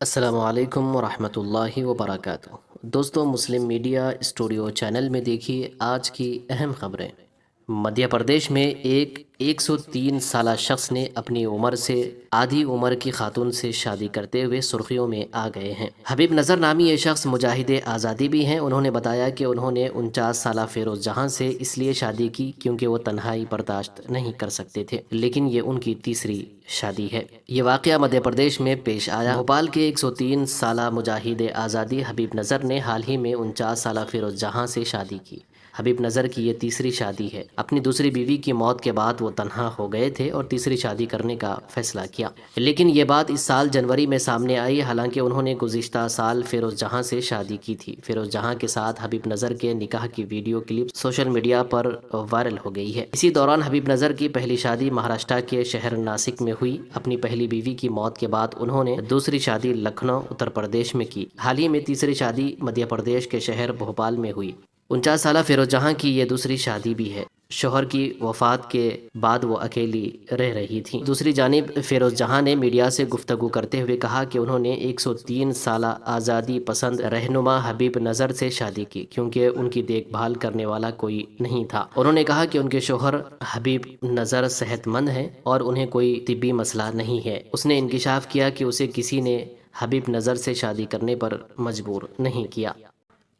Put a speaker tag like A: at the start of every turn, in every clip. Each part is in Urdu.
A: السلام علیکم ورحمۃ اللہ وبرکاتہ۔ دوستو، مسلم میڈیا اسٹوڈیو چینل میں دیکھیے آج کی اہم خبریں۔ مدھیہ پردیش میں ایک 103 سالہ شخص نے اپنی عمر سے آدھی عمر کی خاتون سے شادی کرتے ہوئے سرخیوں میں آ گئے ہیں۔ حبیب نظر نامی یہ شخص مجاہد آزادی بھی ہیں۔ انہوں نے بتایا کہ انہوں نے 49 سالہ فیروز جہاں سے اس لیے شادی کی کیونکہ وہ تنہائی برداشت نہیں کر سکتے تھے، لیکن یہ ان کی تیسری شادی ہے۔ یہ واقعہ مدھیہ پردیش میں پیش آیا۔ بھوپال کے 103 سالہ مجاہد آزادی حبیب نظر نے حال ہی میں 49 سالہ فیروز جہاں سے شادی کی۔ حبیب نظر کی یہ تیسری شادی ہے۔ اپنی دوسری بیوی کی موت کے بعد وہ تنہا ہو گئے تھے اور تیسری شادی کرنے کا فیصلہ کیا، لیکن یہ بات اس سال جنوری میں سامنے آئی۔ حالانکہ انہوں نے گزشتہ سال فیروز جہاں سے شادی کی تھی۔ فیروز جہاں کے ساتھ حبیب نظر کے نکاح کی ویڈیو کلپ سوشل میڈیا پر وائرل ہو گئی ہے۔ اسی دوران حبیب نظر کی پہلی شادی مہاراشٹر کے شہر ناسک میں ہوئی۔ اپنی پہلی بیوی کی موت کے بعد انہوں نے دوسری شادی لکھنؤ، اتر پردیش میں کی۔ حال ہی میں تیسری شادی مدھیہ پردیش کے شہر بھوپال میں ہوئی۔ 49 سالہ فیروز جہاں کی یہ دوسری شادی بھی ہے۔ شوہر کی وفات کے بعد وہ اکیلی رہ رہی تھیں۔ دوسری جانب فیروز جہاں نے میڈیا سے گفتگو کرتے ہوئے کہا کہ انہوں نے 103 سالہ آزادی پسند رہنما حبیب نظر سے شادی کی کیونکہ ان کی دیکھ بھال کرنے والا کوئی نہیں تھا۔ انہوں نے کہا کہ ان کے شوہر حبیب نظر صحت مند ہیں اور انہیں کوئی طبی مسئلہ نہیں ہے۔ اس نے انکشاف کیا کہ اسے کسی نے حبیب نظر سے شادی کرنے پر مجبور نہیں کیا۔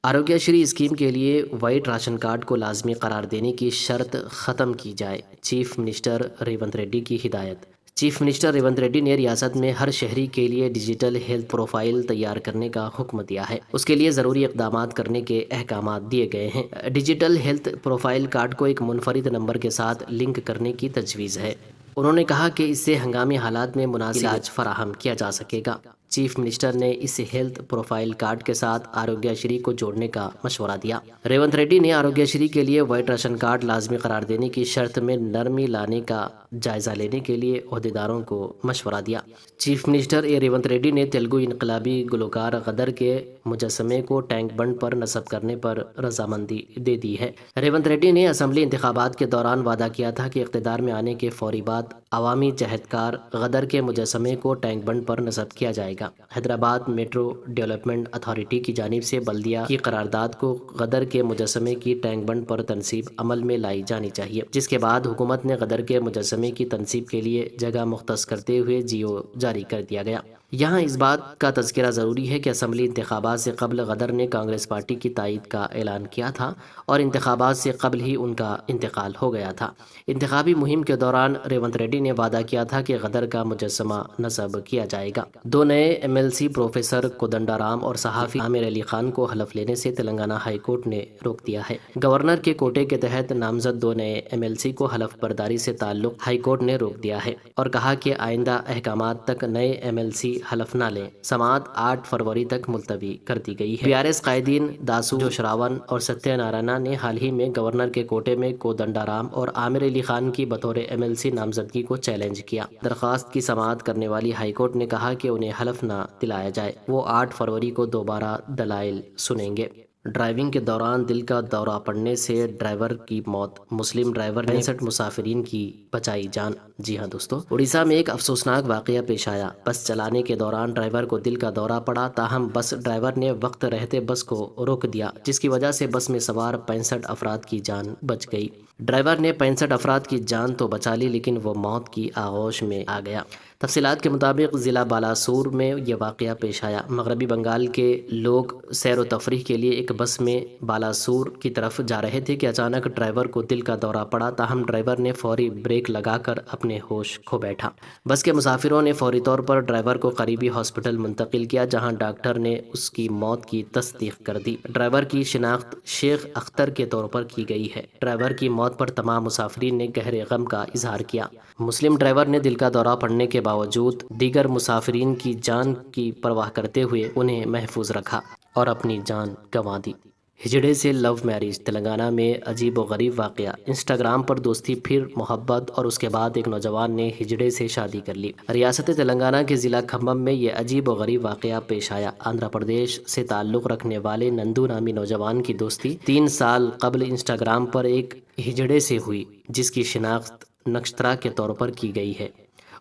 A: آروگیہ شری اسکیم کے لیے وائٹ راشن کارڈ کو لازمی قرار دینے کی شرط ختم کی جائے، چیف منسٹر ریونت ریڈی کی ہدایت۔ چیف منسٹر ریونت ریڈی نے ریاست میں ہر شہری کے لیے ڈیجیٹل ہیلتھ پروفائل تیار کرنے کا حکم دیا ہے۔ اس کے لیے ضروری اقدامات کرنے کے احکامات دیے گئے ہیں۔ ڈیجیٹل ہیلتھ پروفائل کارڈ کو ایک منفرد نمبر کے ساتھ لنک کرنے کی تجویز ہے۔ انہوں نے کہا کہ اس سے ہنگامی حالات میں مناسب علاج فراہم کیا جا سکے گا۔ چیف منسٹر نے اس ہیلتھ پروفائل کارڈ کے ساتھ آروگیہ شری کو جوڑنے کا مشورہ دیا۔ ریونت ریڈی نے آروگیہ شری کے لیے وائٹ راشن کارڈ لازمی قرار دینے کی شرط میں نرمی لانے کا جائزہ لینے کے لیے عہدیداروں کو مشورہ دیا۔ چیف منسٹر ریونت ریڈی نے تیلگو انقلابی گلوکار غدر کے مجسمے کو ٹینک بنڈ پر نصب کرنے پر رضامندی دے دی ہے۔ ریونت ریڈی نے اسمبلی انتخابات کے دوران وعدہ کیا تھا کہ اقتدار میں آنے کے فوری بعد عوامی جہدکار غدر کے مجسمے کو ٹینک بنڈ پر نصب کیا جائے گا۔ حیدرآباد میٹرو ڈیولپمنٹ اتھارٹی کی جانب سے بلدیہ کی قرارداد کو غدر کے مجسمے کی ٹینک بنڈ پر تنصیب عمل میں لائی جانی چاہیے، جس کے بعد حکومت نے غدر کے مجسمے کی تنصیب کے لیے جگہ مختص کرتے ہوئے جیو جاری کر دیا گیا۔ یہاں اس بات کا تذکرہ ضروری ہے کہ اسمبلی انتخابات سے قبل غدر نے کانگریس پارٹی کی تائید کا اعلان کیا تھا اور انتخابات سے قبل ہی ان کا انتقال ہو گیا تھا۔ انتخابی مہم کے دوران ریونت ریڈی نے وعدہ کیا تھا کہ غدر کا مجسمہ نصب کیا جائے گا۔ دو نئے M L C professor Kodanda Ram اور صحافی عامر علی خان کو حلف لینے سے تلنگانہ ہائی کورٹ نے روک دیا ہے۔ گورنر کے کوٹے کے تحت نامزد دو نئے ایم ایل سی کو حلف برداری سے تعلق ہائی کورٹ نے روک دیا ہے اور کہا کہ آئندہ احکامات تک نئے ایم ایل سی حلف نہ لیں۔ سماعت 8 فروری تک ملتوی کر دی گئی ہے۔ بی آر ایس قائدین داسو جوشراون اور ستیہ نارائنا نے حال ہی میں گورنر کے کوٹے میں کودنڈا رام اور عامر علی خان کی بطور ایم ایل سی نامزدگی کو چیلنج کیا۔ درخواست کی سماعت کرنے والی ہائی کورٹ نے کہا کہ انہیں حلف نہ دلایا جائے۔ وہ 8 فروری کو دوبارہ دلائل سنیں گے۔ ڈرائیونگ کے دوران دل کا دورہ پڑنے سے ڈرائیور کی موت، مسلم ڈرائیور نے 65 مسافرین کی بچائی جان۔ جی ہاں دوستو، اڑیسہ میں ایک افسوسناک واقعہ پیش آیا۔ بس چلانے کے دوران ڈرائیور کو دل کا دورہ پڑا، تاہم بس ڈرائیور نے وقت رہتے بس کو روک دیا، جس کی وجہ سے بس میں سوار 65 افراد کی جان بچ گئی۔ ڈرائیور نے 65 افراد کی جان تو بچا لی، لیکن وہ موت کی آغوش میں آ گیا۔ تفصیلات کے مطابق ضلع بالاسور میں یہ واقعہ پیش آیا۔ مغربی بنگال کے لوگ سیر و تفریح کے لیے ایک بس میں بالاسور کی طرف جا رہے تھے کہ اچانک ڈرائیور کو دل کا دورہ پڑا، تاہم ڈرائیور نے فوری بریک لگا کر اپنے ہوش کھو بیٹھا۔ بس کے مسافروں نے فوری طور پر ڈرائیور کو قریبی ہاسپٹل منتقل کیا، جہاں ڈاکٹر نے اس کی موت کی تصدیق کر دی۔ ڈرائیور کی شناخت شیخ اختر کے طور پر کی گئی ہے۔ ڈرائیور کی موت پر تمام مسافرین نے گہرے غم کا اظہار کیا۔ مسلم ڈرائیور نے دل کا دورہ پڑنے کے باوجود دیگر مسافرین کی جان کی پرواہ کرتے ہوئے انہیں محفوظ رکھا اور اپنی جان گنوا دی۔ ہجڑے سے لو میرج، تلنگانہ میں عجیب و غریب واقعہ۔ انسٹاگرام پر دوستی پھر محبت اور اس کے بعد ایک نوجوان نے ہجڑے سے شادی کر لی۔ ریاست تلنگانہ کے ضلع کھمم میں یہ عجیب و غریب واقعہ پیش آیا۔ آندھرا پردیش سے تعلق رکھنے والے نندو نامی نوجوان کی دوستی 3 سال قبل انسٹاگرام پر ایک ہجڑے سے ہوئی، جس کی شناخت نکشترا کے طور پر کی گئی ہے۔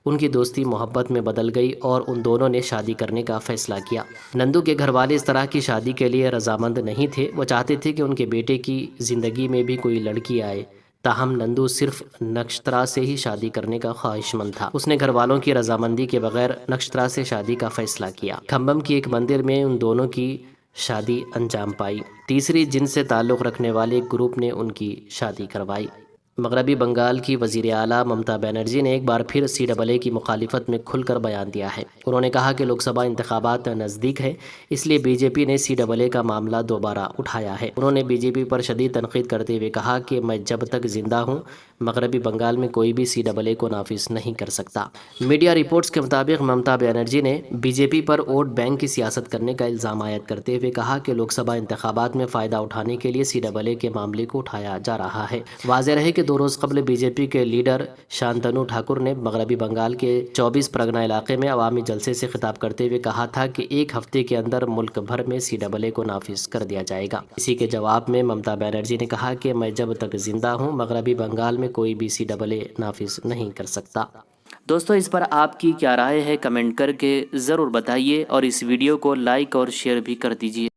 A: ان کی دوستی محبت میں بدل گئی اور ان دونوں نے شادی کرنے کا فیصلہ کیا۔ نندو کے گھر والے اس طرح کی شادی کے لیے رضامند نہیں تھے۔ وہ چاہتے تھے کہ ان کے بیٹے کی زندگی میں بھی کوئی لڑکی آئے، تاہم نندو صرف نکشترا سے ہی شادی کرنے کا خواہش مند تھا۔ اس نے گھر والوں کی رضامندی کے بغیر نکشترا سے شادی کا فیصلہ کیا۔ کھمبم کی ایک مندر میں ان دونوں کی شادی انجام پائی۔ تیسری جن سے تعلق رکھنے والے ایک گروپ نے ان کی شادی کروائی۔ مغربی بنگال کی وزیر اعلیٰ ممتا بنرجی نے ایک بار پھر CAA کی مخالفت میں کھل کر بیان دیا ہے۔ انہوں نے کہا کہ لوک سبھا انتخابات نزدیک ہے، اس لیے BJP نے CAA کا معاملہ دوبارہ اٹھایا ہے۔ انہوں نے BJP پر شدید تنقید کرتے ہوئے کہا کہ میں جب تک زندہ ہوں مغربی بنگال میں کوئی بھی CAA کو نافذ نہیں کر سکتا۔ میڈیا رپورٹس کے مطابق ممتا بنرجی نے BJP پر ووٹ بینک کی سیاست کرنے کا الزام عائد کرتے ہوئے کہا کہ لوک سبھا انتخابات میں فائدہ اٹھانے کے لیے CAA کے معاملے کو اٹھایا جا رہا ہے۔ واضح رہے کہ 2 روز قبل BJP کے لیڈر شانتنو ٹھاکر نے مغربی بنگال کے 24 پرگنہ علاقے میں عوامی جلسے سے خطاب کرتے ہوئے کہا تھا کہ ایک ہفتے کے اندر ملک بھر میں CAA کو نافذ کر دیا جائے گا۔ اسی کے جواب میں ممتا بنرجی نے کہا کہ میں جب تک زندہ ہوں مغربی بنگال میں کوئی بھی CAA نافذ نہیں کر سکتا۔ دوستو، اس پر آپ کی کیا رائے ہے؟ کمنٹ کر کے ضرور بتائیے اور اس ویڈیو کو لائک اور شیئر بھی کر دیجیے۔